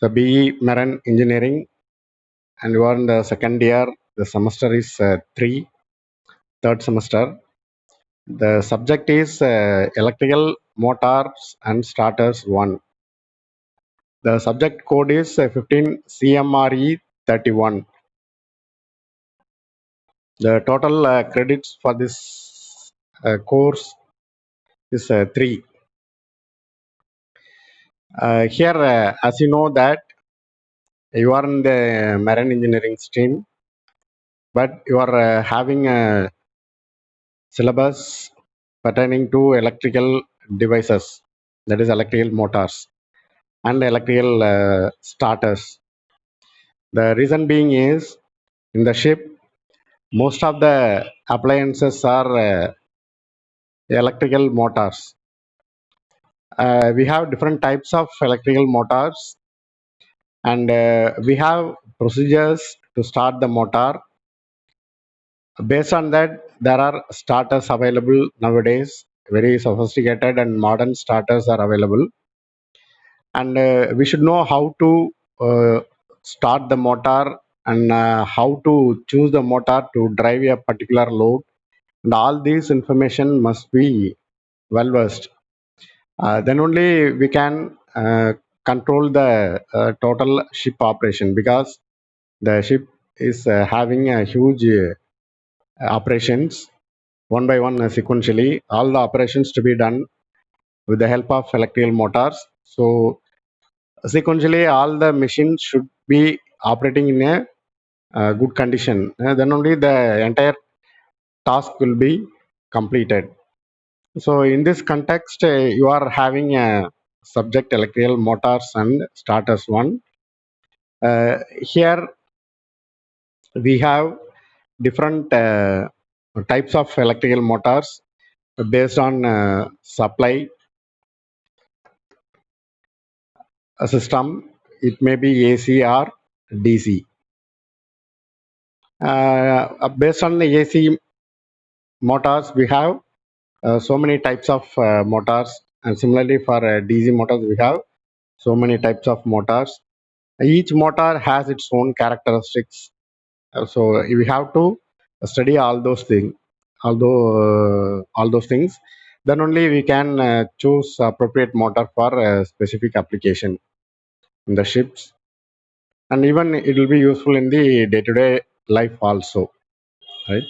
the BE Marine Engineering, and you are in the second year. The semester is 3, third semester. The subject is Electrical Motors and Starters 1. The subject code is 15 CMRE 31. The total credits for this course is 3. Here, as you know that you are in the marine engineering stream, but you are having a syllabus pertaining to electrical devices, that is electrical motors and electrical starters. The reason being is, in the ship, most of the appliances are electrical motors. We have different types of electrical motors, and we have procedures to start the motor. Based on that, there are starters available nowadays. Very sophisticated and modern starters are available, and we should know how to start the motor, and how to choose the motor to drive a particular load, and all these information must be well versed. Then only we can control the total ship operation, because the ship is having a huge operations, one by one, sequentially, all the operations to be done with the help of electrical motors. So sequentially all the machines should be operating in a good condition. Then only the entire task will be completed. So in this context, you are having a subject electrical motors and starters 1. Here we have different types of electrical motors based on supply system. It may be AC or DC. Based on the AC motors, we have so many types of motors, and similarly for DC motors, we have so many types of motors. Each motor has its own characteristics, so we have to study all those things, all those things. Then only we can choose appropriate motor for a specific application in the ships, and even it will be useful in the day-to-day life also, right?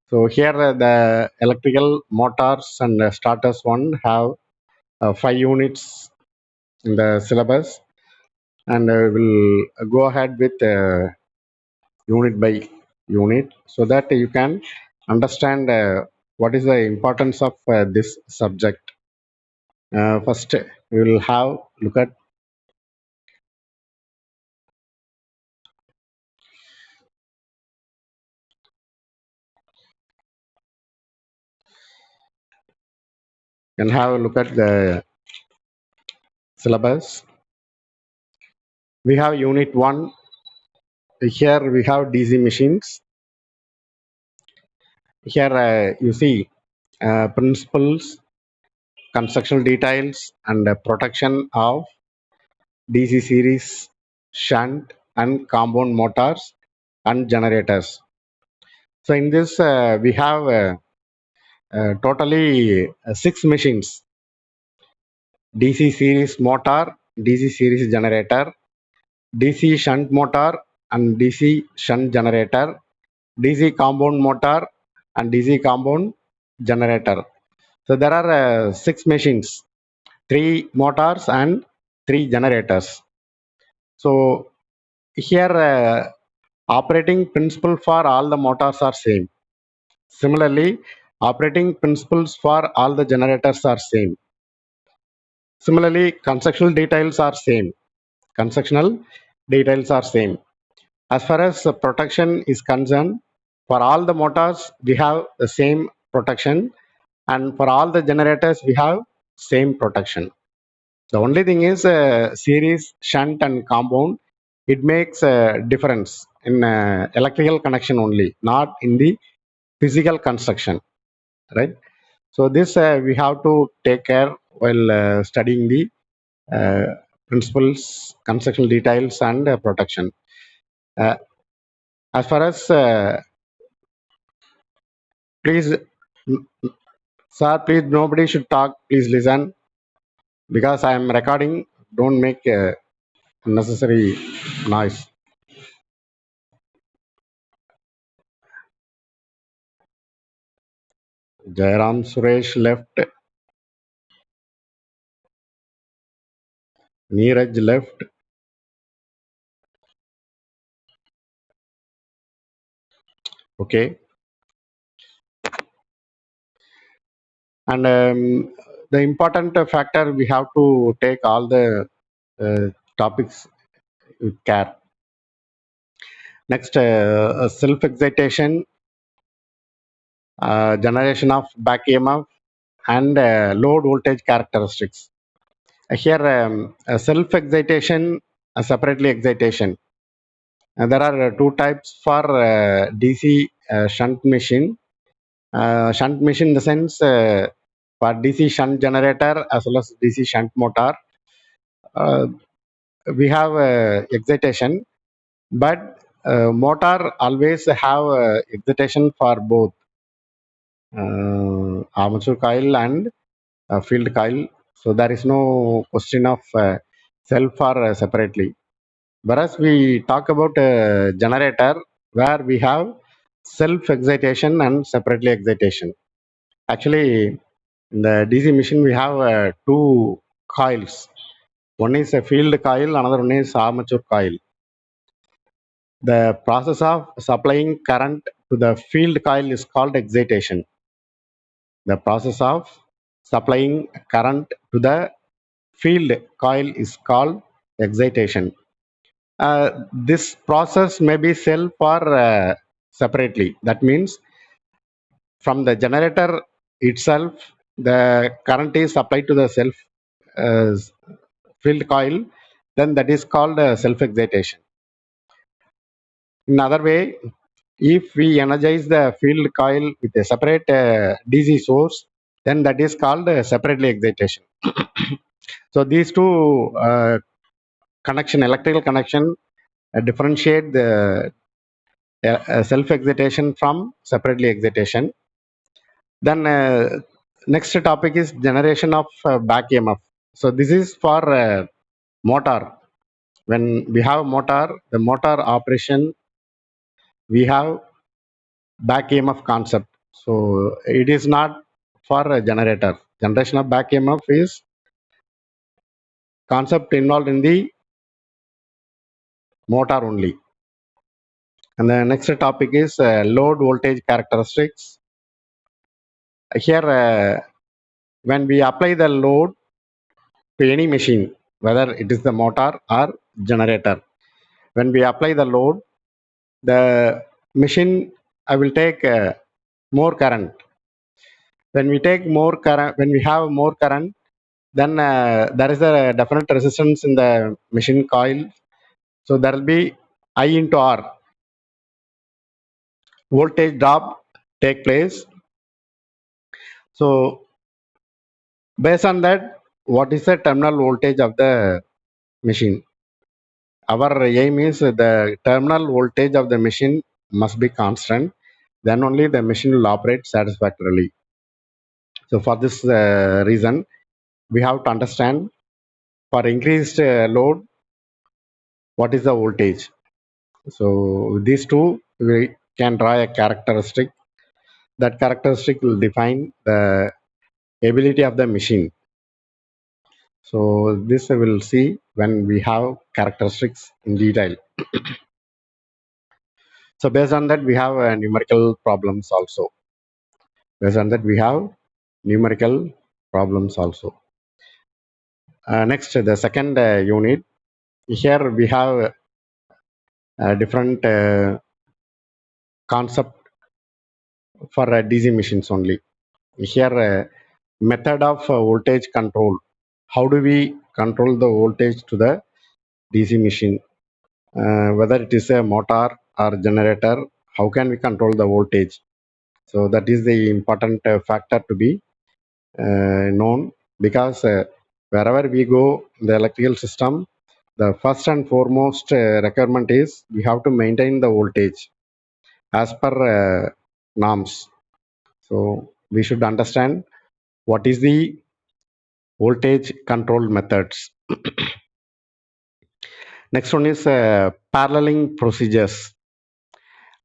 So here the electrical motors and starters 1 have 5 units in the syllabus, and we'll go ahead with unit by unit, so that you can understand what is the importance of this subject. First, we will have look at the syllabus. We have unit 1. Here we have DC machines. Here you see principles, constructional details, and protection of DC series, shunt, and compound motors and generators. So in this, we have totally 6 machines: DC series motor, DC series generator, DC shunt motor and DC shunt generator, DC compound motor and DC compound generator. So there are 6 machines, 3 motors and 3 generators. So here operating principle for all the motors are same. Similarly, operating principles for all the generators are same. Similarly, constructional details are same. Constructional details are same. As far as protection is concerned, for all the motors we have the same protection, and for all the generators we have same protection. The only thing is series, shunt, and compound. It makes a difference in electrical connection only, not in the physical construction, right? So this we have to take care while studying the uh, principles, construction details, and protection. Uh, as far as please, sir, please nobody should talk. Please listen because I am recording. Don't make unnecessary noise. Jairam Suresh left. Neeraj left. Okay. And the important factor we have to take all the topics with care. Next, self excitation, generation of back EMF, and load voltage characteristics. Here, self excitation, separately excitation. There are two types for DC shunt machine. Shunt machine in the sense for DC shunt generator as well as DC shunt motor. Uh, we have excitation, but motor always have excitation for both armature coil and field coil. So there is no question of self or separately. Whereas we talk about generator where we have self excitation and separately excitation. Actually, in the DC machine we have two coils. One is a field coil, another one is armature coil. The process of supplying current to the field coil is called excitation. The process of supplying current to the field coil is called excitation. This process may be self or separately. That means from the generator itself, the current is supplied to the self uh, field coil, then that is called self excitation. In other way, if we energize the field coil with a separate DC source, then that is called separately excitation. So these two connection, electrical connection, differentiate the self excitation from separately excitation. Then next topic is generation of back EMF. So this is for motor. When we have motor, the motor operation, we have back EMF concept. So it is not for a generator. Generation of back EMF is concept involved in the motor only. And the next topic is load voltage characteristics. Here, when we apply the load to any machine, whether it is the motor or generator, when we apply the load, the machine I will take more current. When we take more current, when we have more current, then there is a definite resistance in the machine coil. So there will be I into R voltage drop take place. So based on that, what is the terminal voltage of the machine? Our aim is the terminal voltage of the machine must be constant. Then only the machine will operate satisfactorily. So for this reason, we have to understand for increased load, what is the voltage. So with these two, we can draw a characteristic. That characteristic will define the ability of the machine. So this we will see when we have characteristics in detail. So based on that, we have numerical problems also. Based on that, we have numerical problems also. Next, the second unit. Here we have different concept for DC machines only. Here, method of voltage control. How do we control the voltage to the DC machine? Whether it is a motor or generator, how can we control the voltage? So that is the important factor to be known because Wherever we go in the electrical system, the first and foremost requirement is we have to maintain the voltage as per norms. So we should understand what is the voltage control methods. Next one is paralleling procedures.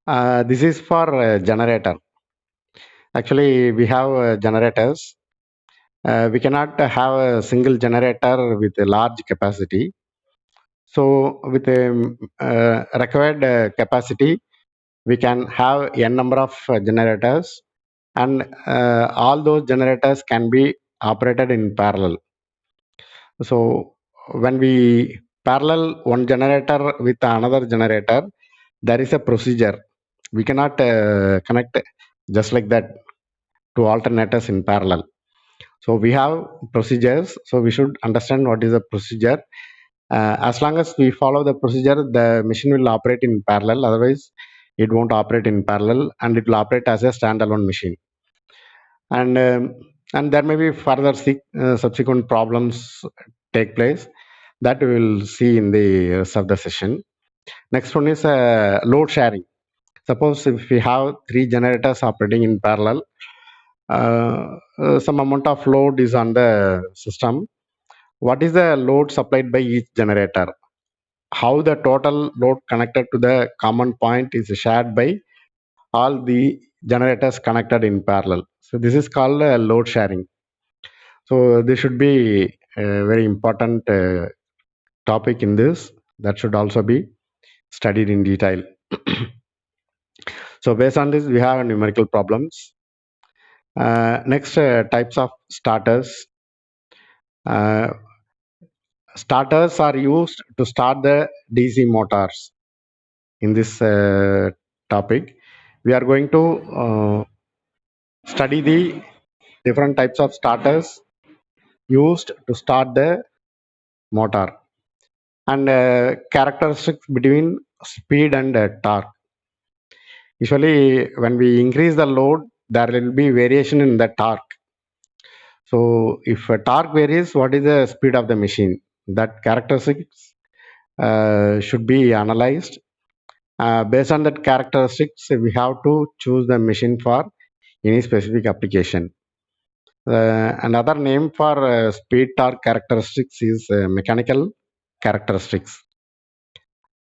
This is for generator. Actually, we have generators. We cannot have a single generator with a large capacity. So, with a required capacity, we can have n number of generators, and all those generators can be operated in parallel. So, when we parallel one generator with another generator, there is a procedure. We cannot connect just like that to alternators in parallel. So we have procedures. So we should understand what is the procedure. As long as we follow the procedure, the machine will operate in parallel. Otherwise, it won't operate in parallel, and it will operate as a standalone machine. And there may be further subsequent problems take place that we will see in the rest of the session. Next one is load sharing. Suppose if we have three generators operating in parallel, some amount of load is on the system. What is the load supplied by each generator? How the total load connected to the common point is shared by all the generators connected in parallel. So this is called load sharing. So this should be a very important topic in this that should also be studied in detail. So based on this, we have numerical problems. Next, types of starters. Uh, Starters are used to start the DC motors. In this topic, we are going to study the different types of starters used to start the motor and characteristics between speed and torque. Usually, when we increase the load, there will be variation in the torque. So, if torque varies, what is the speed of the machine? That characteristics should be analyzed. Based on that characteristics, we have to choose the machine for any specific application. Another name for speed torque characteristics is mechanical characteristics.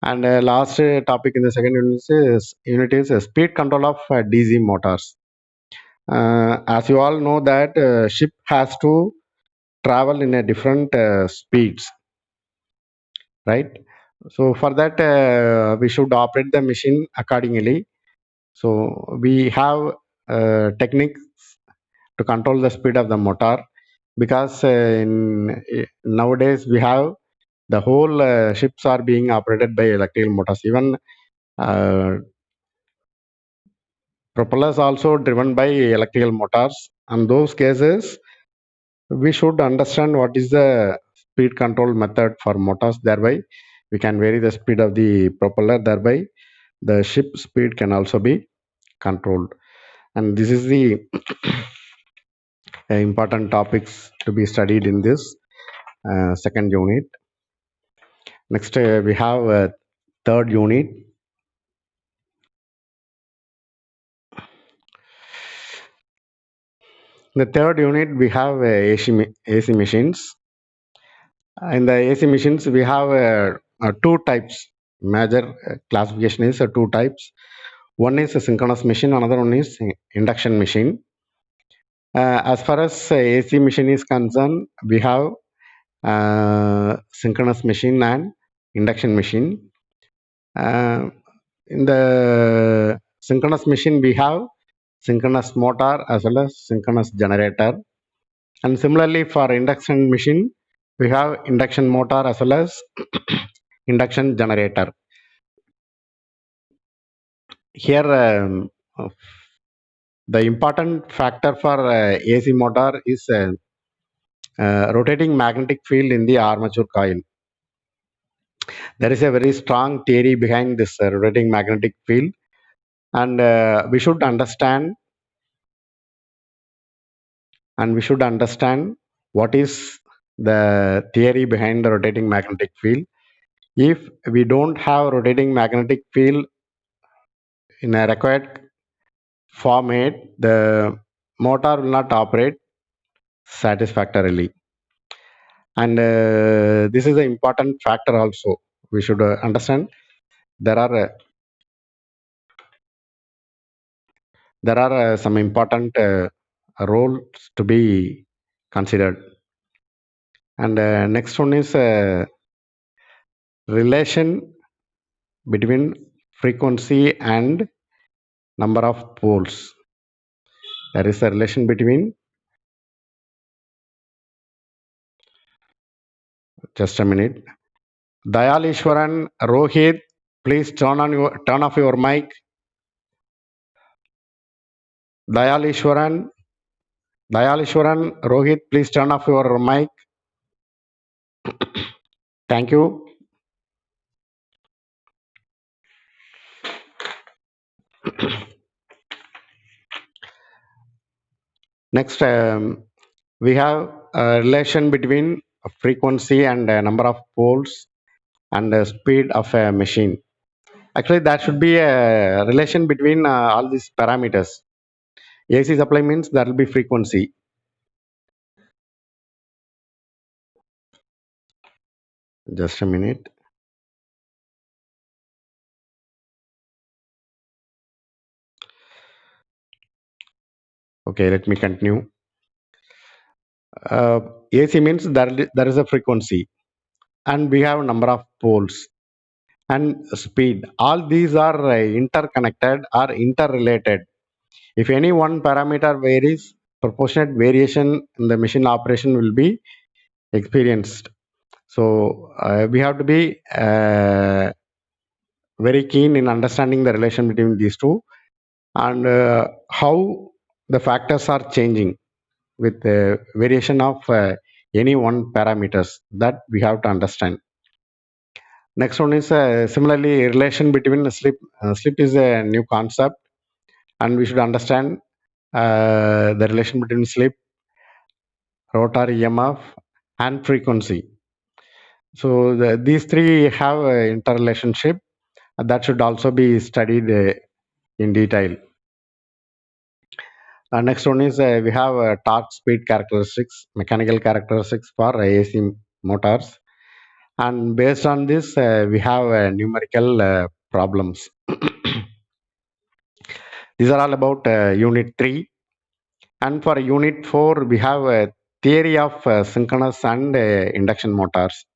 And last topic in the second unit is speed control of DC motors. As you all know that ship has to travel in a different speeds, right? So for that we should operate the machine accordingly. So we have techniques to control the speed of the motor, because nowadays we have the whole ships are being operated by electrical motors. Even propellers also driven by electrical motors. In those cases, we should understand what is the speed control method for motors. Thereby, we can vary the speed of the propeller. Thereby, the ship speed can also be controlled. And this is the important topics to be studied in this second unit. Next, we have third unit. In the third unit, we have AC machines. In the AC machines, we have two types. Major classification is two types. One is a synchronous machine, another one is induction machine. As far as AC machine is concerned, we have synchronous machine and induction machine. In the synchronous machine, we have synchronous motor as well as synchronous generator. And similarly, for induction machine, we have induction motor as well as induction generator. Here, the important factor for AC motor is rotating magnetic field in the armature coil. There is a very strong theory behind this rotating magnetic field, and we should understand what is the theory behind the rotating magnetic field. If we don't have rotating magnetic field in a required format, the motor will not operate satisfactorily. And this is an important factor also. We should understand there are some important roles to be considered. And next one is relation between frequency and number of poles. There is a relation between, just a minute. Dayal Ishwaran, Rohit, please turn off your mic. Dayal Ishwaran, Rohit, please turn off your mic. Thank you. Next, we have a relation between frequency and number of poles and the speed of a machine. Actually, that should be a relation between all these parameters. AC supply means that will be frequency. Just a minute. Okay, let me continue. AC means there is a frequency, and we have a number of poles and speed. All these are interconnected or interrelated. If any one parameter varies, proportionate variation in the machine operation will be experienced. So we have to be very keen in understanding the relation between these two and how the factors are changing with the variation of any one parameters that we have to understand. Next one is similarly relation between slip. Slip is a new concept, and we should understand the relation between slip, rotor EMF, and frequency. So these three have a interrelationship that should also be studied in detail. Next one is we have torque speed characteristics, mechanical characteristics for AC motors, and based on this we have numerical problems. These are all about unit 3, and for unit 4 we have a theory of synchronous and induction motors.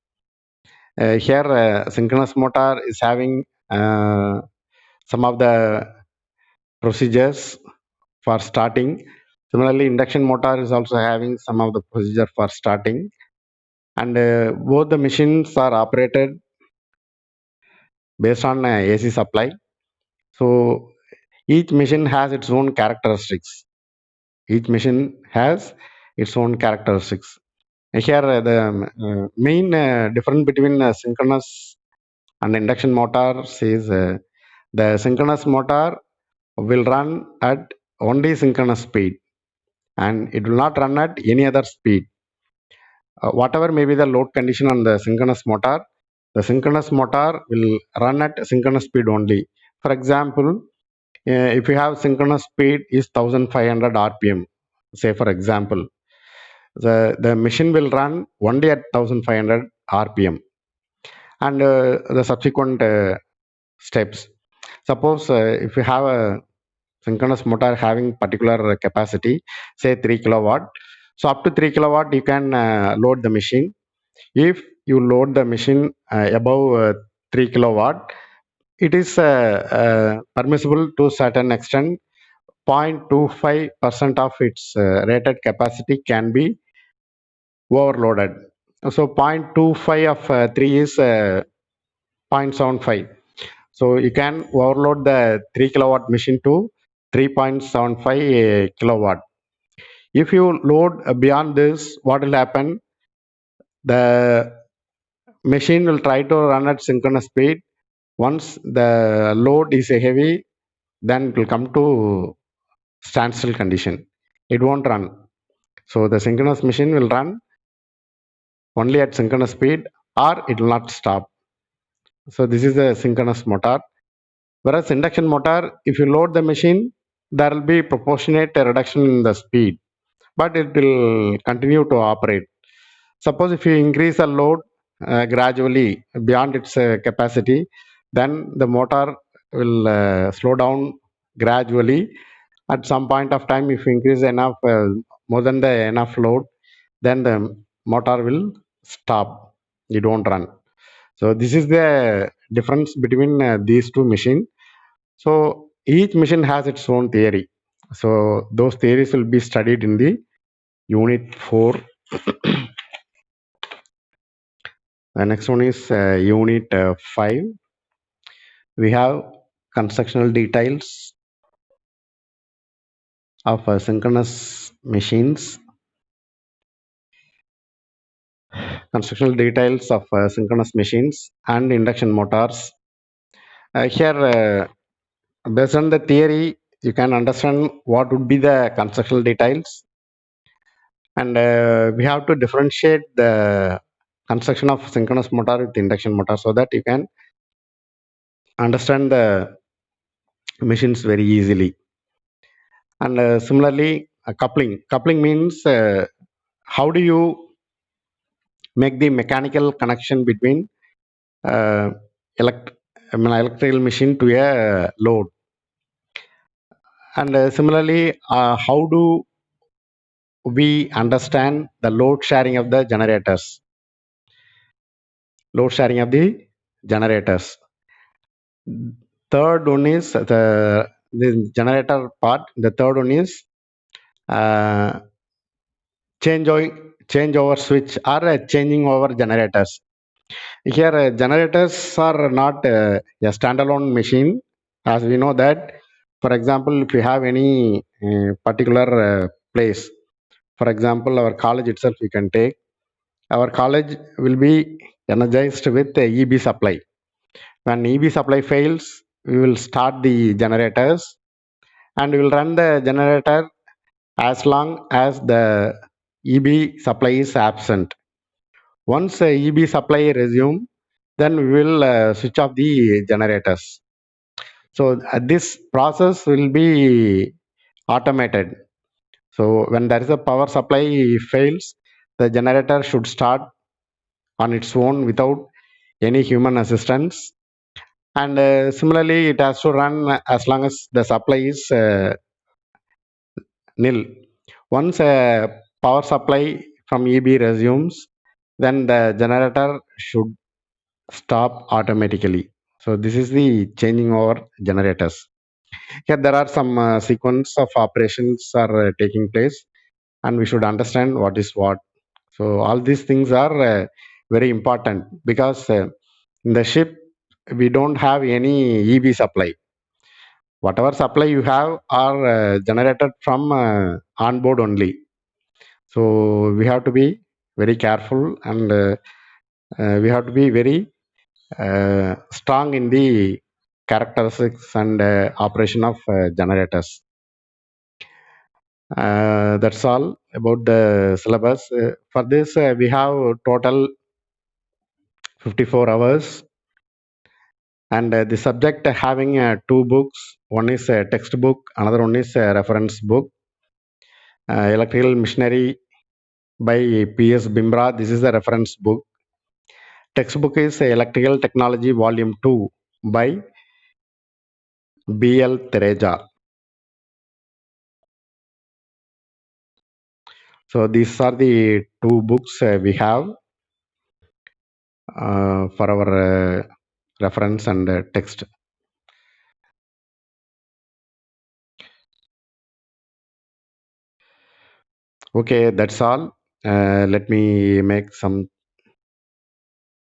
Here synchronous motor is having some of the procedures for starting. Similarly, induction motor is also having some of the procedure for starting, and both the machines are operated based on AC supply. So each machine has its own characteristics. Each machine has its own characteristics. And here, the main difference between synchronous and induction motors is the synchronous motor will run at only synchronous speed, and it will not run at any other speed. Whatever may be the load condition on the synchronous motor will run at synchronous speed only. For example, if you have synchronous speed is 1500 rpm, say for example, the machine will run only at 1500 rpm, and the subsequent steps. Suppose if you have a synchronous motor having particular capacity, say 3 kilowatt, so up to 3 kilowatt you can load the machine. If you load the machine above 3 kilowatt, it is permissible to certain extent. 0.25% of its rated capacity can be overloaded. So 0.25 of 3 is 0.75. So you can overload the 3 kilowatt machine to 3.75 kilowatt. If you load beyond this, what will happen? The machine will try to run at synchronous speed. Once the load is heavy, then it will come to standstill condition. It won't run. So the synchronous machine will run only at synchronous speed, or it will not stop. So this is a synchronous motor. Whereas induction motor, if you load the machine, there will be proportionate reduction in the speed, but it will continue to operate. Suppose if you increase the load gradually beyond its capacity, then the motor will slow down gradually. At some point of time, if you increase enough, more than the enough load, then the motor will stop. It won't run. So this is the difference between these two machines. So each machine has its own theory. So those theories will be studied in the unit 4. The next one is unit 5. We have constructional details of synchronous machines. Constructional details of synchronous machines and induction motors. Here, based on the theory, you can understand what would be the constructional details, and we have to differentiate the construction of synchronous motor with induction motor so that you can understand the machines very easily. And similarly, coupling means how do you make the mechanical connection between uh, elect- electrical machine to a load. And similarly, how do we understand the load sharing of the generators? Load sharing of the generators. Third one is the generator part. The third one is uh, changeover switch or changing over generators. Here, generators are not a standalone machine, as we know that. For example, if you have any particular place, for example, our college itself, we can take. Our college will be energized with the EB supply. When EB supply fails, we will start the generators and we will run the generator as long as the EB supply is absent. Once EB supply resume, then we will switch off the generators. So this process will be automated. So when there is a power supply fails, the generator should start on its own without any human assistance. And similarly, it has to run as long as the supply is nil. Once a power supply from EB resumes, then the generator should stop automatically. So this is the changing over generators. Here there are some sequence of operations are taking place, and we should understand what is what. So all these things are very important because in the ship we don't have any EB supply. Whatever supply you have are generated from onboard only. So we have to be very careful and we have to be very strong in the characteristics and operation of generators. That's all about the syllabus. For this, we have total 54 hours, and the subject having two books. One is a textbook, another one is a reference book. Electrical Machinery by P.S. Bimra. This is the reference book. Textbook is Electrical Technology Volume 2 by B.L. Tereja. So these are the two books we have for our reference and text. Okay, that's all. Let me make some